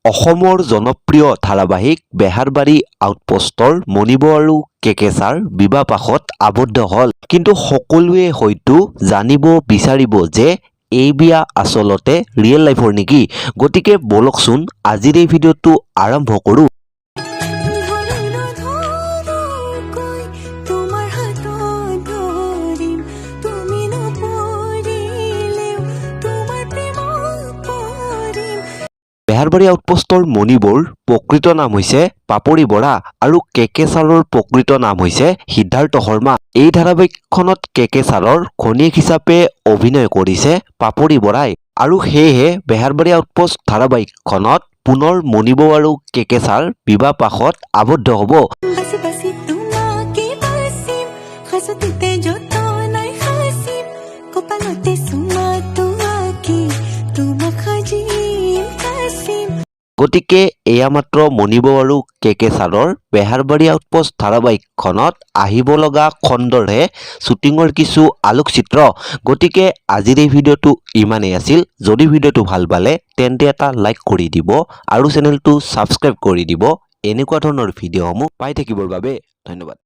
অসমৰ জনপ্ৰিয় ধাৰাবাহিক বেহাৰবাৰী আউটপোষ্টৰ মনিব আৰু কেকেচাৰ বিবাহপাশত আবদ্ধ হল। কিন্তু সকলোৱে হয়তো জানিব বিচাৰিব যে এই বিয়া আচলতে ৰিয়েল লাইফৰ নেকি। গতিকে বলকচোন আজিৰ এই ভিডিঅ'টো আৰম্ভ কৰোঁ। বেহাৰবাৰী আউটপোষ্টৰ মনিবৰ প্ৰকৃত নাম হৈছে পাপৰি বৰা আৰু কেকেচাৰৰ প্ৰকৃত নাম হৈছে সিদ্ধাৰ্থ শৰ্মা। এই ধাৰাবাহিকখনত কেকেচাৰৰ ঘনীয়েক হিচাপে অভিনয় কৰিছে পাপৰি বৰাই আৰু সেয়েহে বেহাৰবাৰী আউটপোষ্ট ধাৰাবাহিকখনত পুনৰ মনিব আৰু কেকেচাৰ বিবাহপাশত আবদ্ধ হ'ব। গতিকে এয়া মাত্ৰ মনিব আৰু কেকেচাৰৰ বেহাৰবাৰী আউটপোষ্ট ধাৰাবাহিকখনত আহিব লগা খণ্ডৰহে শ্বুটিঙৰ কিছু আলোকচিত্ৰ। গতিকে আজিৰ এই ভিডিঅ'টো ইমানেই আছিল। যদি ভিডিঅ'টো ভাল পালে তেন্তে এটা লাইক কৰি দিব আৰু চেনেলটো ছাবস্ক্ৰাইব কৰি দিব। এনেকুৱা ধৰণৰ ভিডিঅ'সমূহ পাই থাকিবৰ বাবে ধন্যবাদ।